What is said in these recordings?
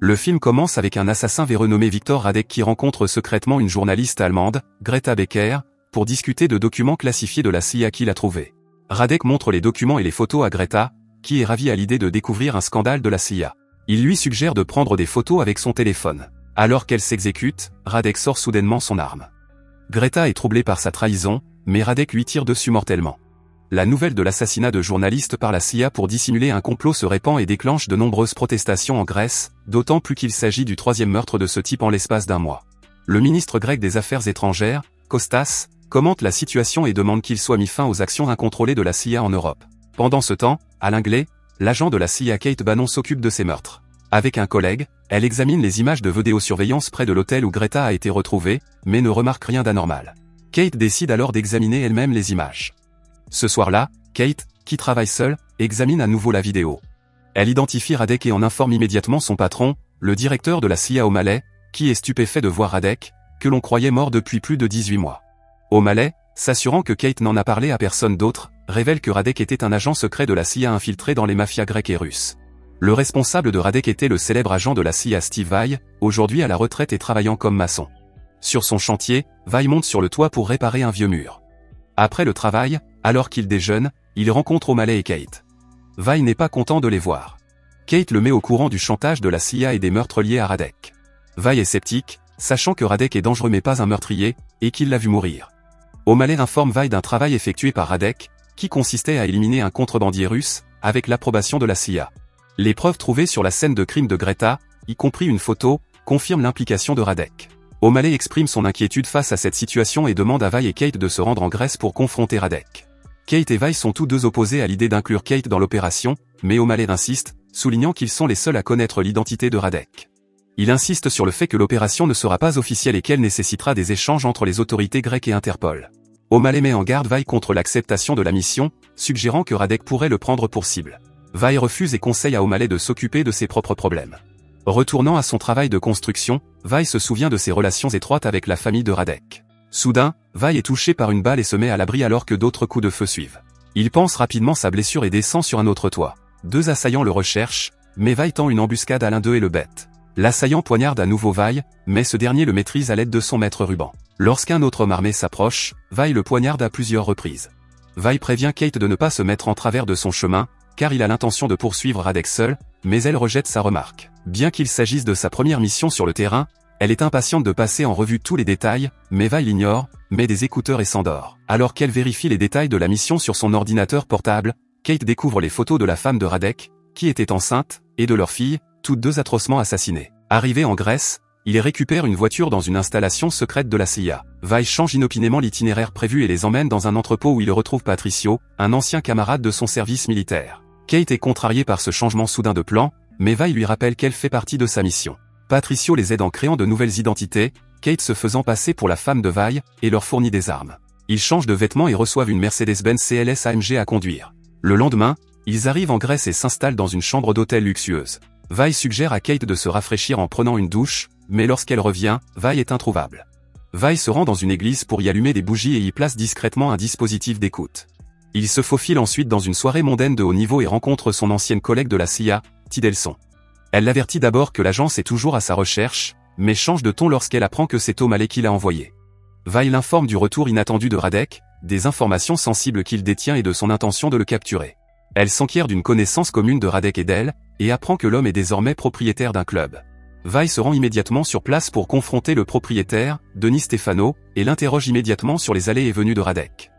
Le film commence avec un assassin renommé Viktor Radek qui rencontre secrètement une journaliste allemande, Greta Becker, pour discuter de documents classifiés de la CIA qu'il a trouvés. Radek montre les documents et les photos à Greta, qui est ravie à l'idée de découvrir un scandale de la CIA. Il lui suggère de prendre des photos avec son téléphone. Alors qu'elle s'exécute, Radek sort soudainement son arme. Greta est troublée par sa trahison, mais Radek lui tire dessus mortellement. La nouvelle de l'assassinat de journalistes par la CIA pour dissimuler un complot se répand et déclenche de nombreuses protestations en Grèce, d'autant plus qu'il s'agit du troisième meurtre de ce type en l'espace d'un mois. Le ministre grec des Affaires étrangères, Kostas, commente la situation et demande qu'il soit mis fin aux actions incontrôlées de la CIA en Europe. Pendant ce temps, à Langley, l'agent de la CIA Kate Bannon s'occupe de ces meurtres. Avec un collègue, elle examine les images de vidéosurveillance près de l'hôtel où Greta a été retrouvée, mais ne remarque rien d'anormal. Kate décide alors d'examiner elle-même les images. Ce soir-là, Kate, qui travaille seule, examine à nouveau la vidéo. Elle identifie Radek et en informe immédiatement son patron, le directeur de la CIA O'Malley, qui est stupéfait de voir Radek, que l'on croyait mort depuis plus de 18 mois. O'Malley, s'assurant que Kate n'en a parlé à personne d'autre, révèle que Radek était un agent secret de la CIA infiltré dans les mafias grecques et russes. Le responsable de Radek était le célèbre agent de la CIA Steve Vai, aujourd'hui à la retraite et travaillant comme maçon. Sur son chantier, Vai monte sur le toit pour réparer un vieux mur. Après le travail, alors qu'il déjeune, il rencontre O'Malley et Kate. Vai n'est pas content de les voir. Kate le met au courant du chantage de la CIA et des meurtres liés à Radek. Vai est sceptique, sachant que Radek est dangereux mais pas un meurtrier, et qu'il l'a vu mourir. O'Malley informe Vai d'un travail effectué par Radek, qui consistait à éliminer un contrebandier russe, avec l'approbation de la CIA. Les preuves trouvées sur la scène de crime de Greta, y compris une photo, confirment l'implication de Radek. O'Malley exprime son inquiétude face à cette situation et demande à Vai et Kate de se rendre en Grèce pour confronter Radek. Kate et Vai sont tous deux opposés à l'idée d'inclure Kate dans l'opération, mais O'Malley insiste, soulignant qu'ils sont les seuls à connaître l'identité de Radek. Il insiste sur le fait que l'opération ne sera pas officielle et qu'elle nécessitera des échanges entre les autorités grecques et Interpol. O'Malley met en garde Vai contre l'acceptation de la mission, suggérant que Radek pourrait le prendre pour cible. Vai refuse et conseille à O'Malley de s'occuper de ses propres problèmes. Retournant à son travail de construction, Vai se souvient de ses relations étroites avec la famille de Radek. Soudain, Vai est touché par une balle et se met à l'abri alors que d'autres coups de feu suivent. Il pense rapidement sa blessure et descend sur un autre toit. Deux assaillants le recherchent, mais Vai tend une embuscade à l'un d'eux et le bête. L'assaillant poignarde à nouveau Vai, mais ce dernier le maîtrise à l'aide de son maître ruban. Lorsqu'un autre homme armé s'approche, Vai le poignarde à plusieurs reprises. Vai prévient Kate de ne pas se mettre en travers de son chemin, car il a l'intention de poursuivre Radek seul, mais elle rejette sa remarque. Bien qu'il s'agisse de sa première mission sur le terrain, elle est impatiente de passer en revue tous les détails, mais Vai l'ignore, met des écouteurs et s'endort. Alors qu'elle vérifie les détails de la mission sur son ordinateur portable, Kate découvre les photos de la femme de Radek, qui était enceinte, et de leur fille, toutes deux atrocement assassinées. Arrivé en Grèce, il récupère une voiture dans une installation secrète de la CIA. Vai change inopinément l'itinéraire prévu et les emmène dans un entrepôt où il retrouve Patricio, un ancien camarade de son service militaire. Kate est contrariée par ce changement soudain de plan, mais Vai lui rappelle qu'elle fait partie de sa mission. Patricio les aide en créant de nouvelles identités, Kate se faisant passer pour la femme de Vai, et leur fournit des armes. Ils changent de vêtements et reçoivent une Mercedes-Benz CLS AMG à conduire. Le lendemain, ils arrivent en Grèce et s'installent dans une chambre d'hôtel luxueuse. Vai suggère à Kate de se rafraîchir en prenant une douche, mais lorsqu'elle revient, Vai est introuvable. Vai se rend dans une église pour y allumer des bougies et y place discrètement un dispositif d'écoute. Il se faufile ensuite dans une soirée mondaine de haut niveau et rencontre son ancienne collègue de la CIA, Tidelson. Elle l'avertit d'abord que l'agence est toujours à sa recherche, mais change de ton lorsqu'elle apprend que c'est O'Malley qui l'a envoyé. Vai l'informe du retour inattendu de Radek, des informations sensibles qu'il détient et de son intention de le capturer. Elle s'enquiert d'une connaissance commune de Radek et d'elle, et apprend que l'homme est désormais propriétaire d'un club. Vai se rend immédiatement sur place pour confronter le propriétaire, Denis Stefano, et l'interroge immédiatement sur les allées et venues de Radek.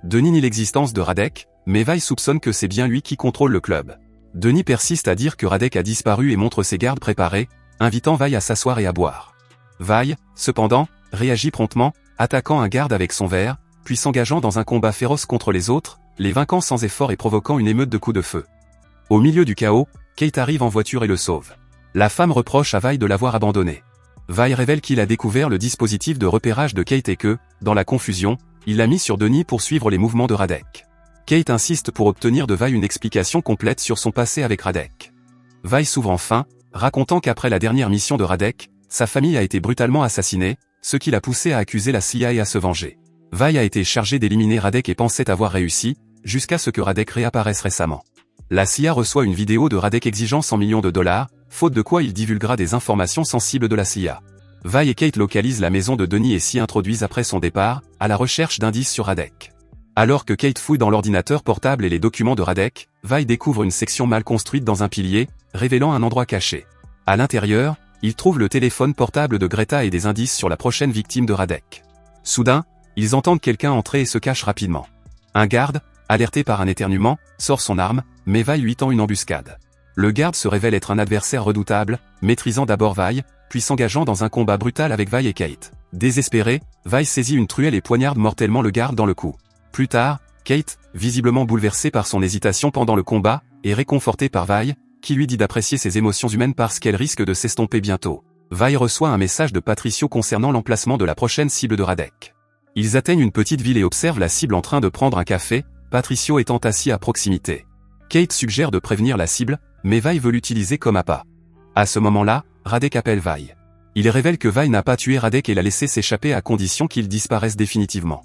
Denis nie l'existence de Radek, mais Vai soupçonne que c'est bien lui qui contrôle le club. Denis persiste à dire que Radek a disparu et montre ses gardes préparés, invitant Vai à s'asseoir et à boire. Vai, cependant, réagit promptement, attaquant un garde avec son verre, puis s'engageant dans un combat féroce contre les autres, les vainquant sans effort et provoquant une émeute de coups de feu. Au milieu du chaos, Kate arrive en voiture et le sauve. La femme reproche à Vai de l'avoir abandonné. Vai révèle qu'il a découvert le dispositif de repérage de Kate et que, dans la confusion, il l'a mis sur Denis pour suivre les mouvements de Radek. Kate insiste pour obtenir de Vai une explication complète sur son passé avec Radek. Vai s'ouvre enfin, racontant qu'après la dernière mission de Radek, sa famille a été brutalement assassinée, ce qui l'a poussé à accuser la CIA et à se venger. Vai a été chargé d'éliminer Radek et pensait avoir réussi, jusqu'à ce que Radek réapparaisse récemment. La CIA reçoit une vidéo de Radek exigeant $100 millions, faute de quoi il divulguera des informations sensibles de la CIA. Vi et Kate localisent la maison de Denis et s'y introduisent après son départ, à la recherche d'indices sur Radek. Alors que Kate fouille dans l'ordinateur portable et les documents de Radek, Vi découvre une section mal construite dans un pilier, révélant un endroit caché. À l'intérieur, il trouve le téléphone portable de Greta et des indices sur la prochaine victime de Radek. Soudain, ils entendent quelqu'un entrer et se cachent rapidement. Un garde, alerté par un éternuement, sort son arme, mais Vi lui tend une embuscade. Le garde se révèle être un adversaire redoutable, maîtrisant d'abord Vi, puis s'engageant dans un combat brutal avec Vi et Kate. Désespéré, Vi saisit une truelle et poignarde mortellement le garde dans le cou. Plus tard, Kate, visiblement bouleversée par son hésitation pendant le combat, est réconfortée par Vi, qui lui dit d'apprécier ses émotions humaines parce qu'elles risquent de s'estomper bientôt. Vi reçoit un message de Patricio concernant l'emplacement de la prochaine cible de Radek. Ils atteignent une petite ville et observent la cible en train de prendre un café, Patricio étant assis à proximité. Kate suggère de prévenir la cible, mais Vi veut l'utiliser comme appât. À ce moment-là, Radek appelle Vi. Il révèle que Vi n'a pas tué Radek et l'a laissé s'échapper à condition qu'il disparaisse définitivement.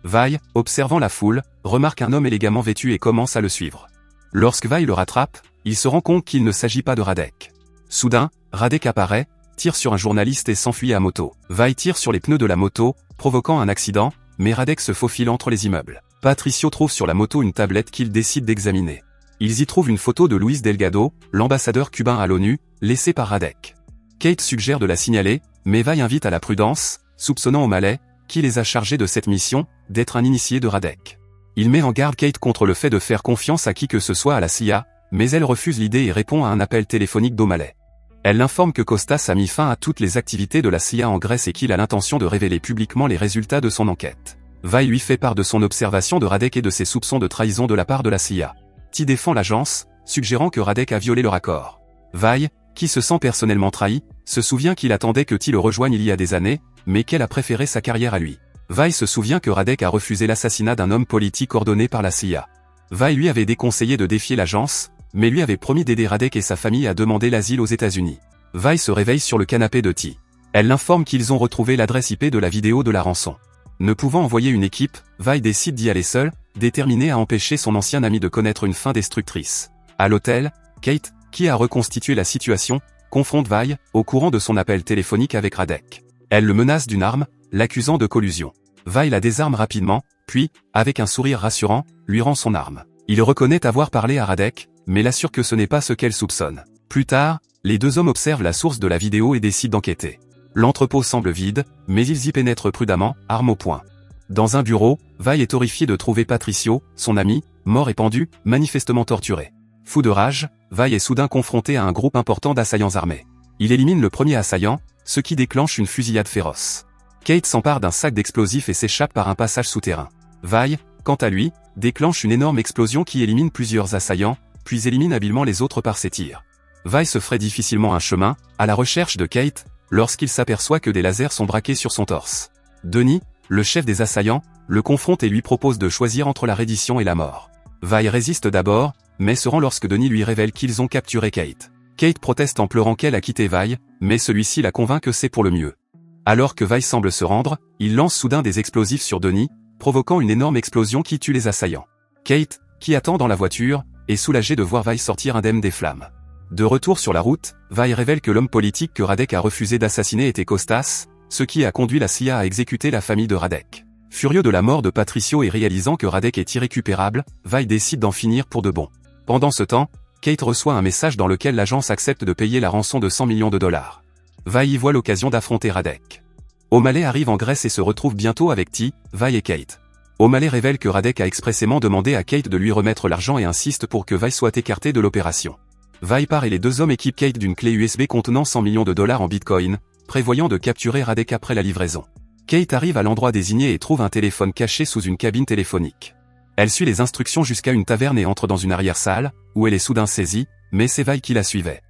Vi, observant la foule, remarque un homme élégamment vêtu et commence à le suivre. Lorsque Vi le rattrape, il se rend compte qu'il ne s'agit pas de Radek. Soudain, Radek apparaît, tire sur un journaliste et s'enfuit à moto. Vi tire sur les pneus de la moto, provoquant un accident, mais Radek se faufile entre les immeubles. Patricio trouve sur la moto une tablette qu'il décide d'examiner. Ils y trouvent une photo de Luis Delgado, l'ambassadeur cubain à l'ONU, laissée par Radek. Kate suggère de la signaler, mais Vi invite à la prudence, soupçonnant O'Malley, qui les a chargés de cette mission, d'être un initié de Radek. Il met en garde Kate contre le fait de faire confiance à qui que ce soit à la CIA, mais elle refuse l'idée et répond à un appel téléphonique d'O'Malley. Elle l'informe que Costas a mis fin à toutes les activités de la CIA en Grèce et qu'il a l'intention de révéler publiquement les résultats de son enquête. Vi lui fait part de son observation de Radek et de ses soupçons de trahison de la part de la CIA. Ti défend l'agence, suggérant que Radek a violé leur accord. Vi, qui se sent personnellement trahi, se souvient qu'il attendait que Ti le rejoigne il y a des années, mais qu'elle a préféré sa carrière à lui. Vi se souvient que Radek a refusé l'assassinat d'un homme politique ordonné par la CIA. Vi lui avait déconseillé de défier l'agence, mais lui avait promis d'aider Radek et sa famille à demander l'asile aux États-Unis. Vi se réveille sur le canapé de Ti. Elle l'informe qu'ils ont retrouvé l'adresse IP de la vidéo de la rançon. Ne pouvant envoyer une équipe, Vi décide d'y aller seul, déterminé à empêcher son ancien ami de connaître une fin destructrice. À l'hôtel, Kate, qui a reconstitué la situation, confronte Vi, au courant de son appel téléphonique avec Radek. Elle le menace d'une arme, l'accusant de collusion. Vi la désarme rapidement, puis, avec un sourire rassurant, lui rend son arme. Il reconnaît avoir parlé à Radek, mais l'assure que ce n'est pas ce qu'elle soupçonne. Plus tard, les deux hommes observent la source de la vidéo et décident d'enquêter. L'entrepôt semble vide, mais ils y pénètrent prudemment, arme au poing. Dans un bureau, Vi est horrifié de trouver Patricio, son ami, mort et pendu, manifestement torturé. Fou de rage, Vi est soudain confronté à un groupe important d'assaillants armés. Il élimine le premier assaillant, ce qui déclenche une fusillade féroce. Kate s'empare d'un sac d'explosifs et s'échappe par un passage souterrain. Vi, quant à lui, déclenche une énorme explosion qui élimine plusieurs assaillants, puis élimine habilement les autres par ses tirs. Vi se ferait difficilement un chemin, à la recherche de Kate, lorsqu'il s'aperçoit que des lasers sont braqués sur son torse. Denis, le chef des assaillants, le confronte et lui propose de choisir entre la reddition et la mort. Vi résiste d'abord, mais se rend lorsque Denis lui révèle qu'ils ont capturé Kate. Kate proteste en pleurant qu'elle a quitté Vi, mais celui-ci la convainc que c'est pour le mieux. Alors que Vi semble se rendre, il lance soudain des explosifs sur Denis, provoquant une énorme explosion qui tue les assaillants. Kate, qui attend dans la voiture, est soulagée de voir Vi sortir indemne des flammes. De retour sur la route, Vi révèle que l'homme politique que Radek a refusé d'assassiner était Costas, ce qui a conduit la CIA à exécuter la famille de Radek. Furieux de la mort de Patricio et réalisant que Radek est irrécupérable, Vi décide d'en finir pour de bon. Pendant ce temps, Kate reçoit un message dans lequel l'agence accepte de payer la rançon de 100 millions de dollars. Vi y voit l'occasion d'affronter Radek. O'Malley arrive en Grèce et se retrouve bientôt avec Ti, Vi et Kate. O'Malley révèle que Radek a expressément demandé à Kate de lui remettre l'argent et insiste pour que Vi soit écarté de l'opération. Vi part et les deux hommes équipent Kate d'une clé USB contenant 100 millions de dollars en bitcoin, prévoyant de capturer Radek après la livraison. Kate arrive à l'endroit désigné et trouve un téléphone caché sous une cabine téléphonique. Elle suit les instructions jusqu'à une taverne et entre dans une arrière-salle, où elle est soudain saisie, mais c'est Vi qui la suivait.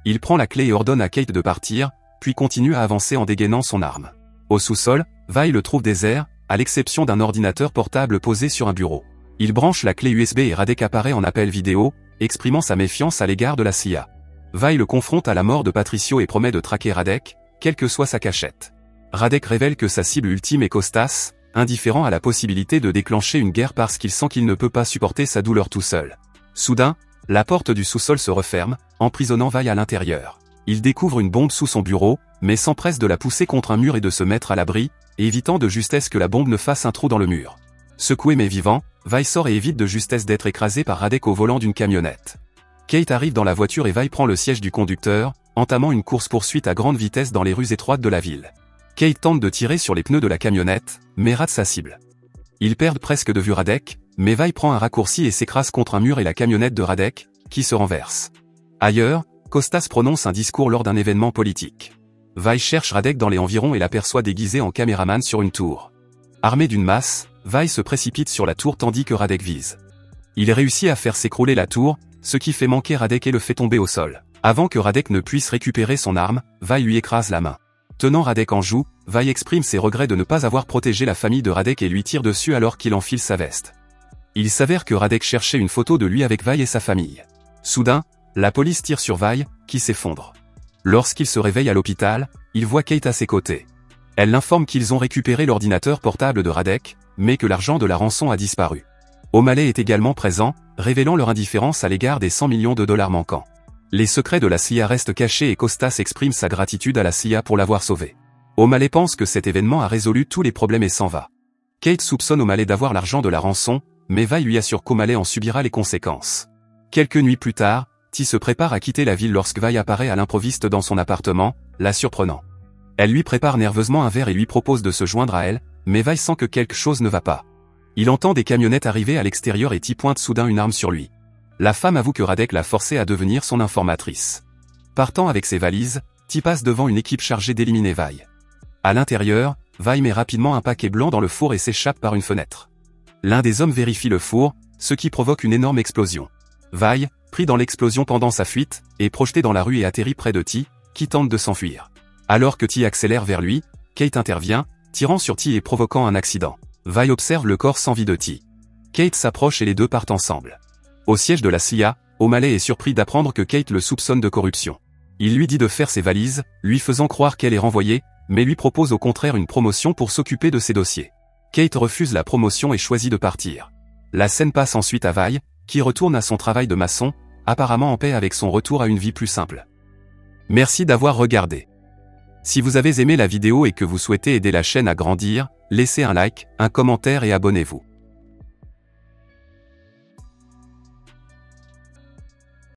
Il prend la clé et ordonne à Kate de partir, puis continue à avancer en dégainant son arme. Au sous-sol, Vi le trouve désert, à l'exception d'un ordinateur portable posé sur un bureau. Il branche la clé USB et Radek apparaît en appel vidéo, exprimant sa méfiance à l'égard de la CIA. Vi le confronte à la mort de Patricio et promet de traquer Radek, quelle que soit sa cachette. Radek révèle que sa cible ultime est Costas, indifférent à la possibilité de déclencher une guerre parce qu'il sent qu'il ne peut pas supporter sa douleur tout seul. Soudain, la porte du sous-sol se referme, emprisonnant Vi à l'intérieur. Il découvre une bombe sous son bureau, mais s'empresse de la pousser contre un mur et de se mettre à l'abri, évitant de justesse que la bombe ne fasse un trou dans le mur. Secoué mais vivant, Vi sort et évite de justesse d'être écrasé par Radek au volant d'une camionnette. Kate arrive dans la voiture et Vi prend le siège du conducteur, entamant une course-poursuite à grande vitesse dans les rues étroites de la ville. Kate tente de tirer sur les pneus de la camionnette, mais rate sa cible. Ils perdent presque de vue Radek, mais Vi prend un raccourci et s'écrase contre un mur et la camionnette de Radek, qui se renverse. Ailleurs, Costas prononce un discours lors d'un événement politique. Vi cherche Radek dans les environs et l'aperçoit déguisé en caméraman sur une tour. Armé d'une masse, Vi se précipite sur la tour tandis que Radek vise. Il réussit à faire s'écrouler la tour, ce qui fait manquer Radek et le fait tomber au sol. Avant que Radek ne puisse récupérer son arme, Vi lui écrase la main. Tenant Radek en joue, Vi exprime ses regrets de ne pas avoir protégé la famille de Radek et lui tire dessus alors qu'il enfile sa veste. Il s'avère que Radek cherchait une photo de lui avec Vi et sa famille. Soudain, la police tire sur Vi, qui s'effondre. Lorsqu'il se réveille à l'hôpital, il voit Kate à ses côtés. Elle l'informe qu'ils ont récupéré l'ordinateur portable de Radek, mais que l'argent de la rançon a disparu. O'Malley est également présent, révélant leur indifférence à l'égard des 100 millions de dollars manquants. Les secrets de la CIA restent cachés et Costas exprime sa gratitude à la CIA pour l'avoir sauvé. O'Malley pense que cet événement a résolu tous les problèmes et s'en va. Kate soupçonne O'Malley d'avoir l'argent de la rançon, mais Vi lui assure qu'O'Malley en subira les conséquences. Quelques nuits plus tard, T se prépare à quitter la ville lorsque Vi apparaît à l'improviste dans son appartement, la surprenant. Elle lui prépare nerveusement un verre et lui propose de se joindre à elle, mais Vi sent que quelque chose ne va pas. Il entend des camionnettes arriver à l'extérieur et T pointe soudain une arme sur lui. La femme avoue que Radek l'a forcée à devenir son informatrice. Partant avec ses valises, T passe devant une équipe chargée d'éliminer Vi. À l'intérieur, Vi met rapidement un paquet blanc dans le four et s'échappe par une fenêtre. L'un des hommes vérifie le four, ce qui provoque une énorme explosion. Vi, pris dans l'explosion pendant sa fuite, est projeté dans la rue et atterrit près de T, qui tente de s'enfuir. Alors que T accélère vers lui, Kate intervient, tirant sur T et provoquant un accident. Vi observe le corps sans vie de T. Kate s'approche et les deux partent ensemble. Au siège de la CIA, O'Malley est surpris d'apprendre que Kate le soupçonne de corruption. Il lui dit de faire ses valises, lui faisant croire qu'elle est renvoyée, mais lui propose au contraire une promotion pour s'occuper de ses dossiers. Kate refuse la promotion et choisit de partir. La scène passe ensuite à Vi, qui retourne à son travail de maçon, apparemment en paix avec son retour à une vie plus simple. Merci d'avoir regardé. Si vous avez aimé la vidéo et que vous souhaitez aider la chaîne à grandir, laissez un like, un commentaire et abonnez-vous.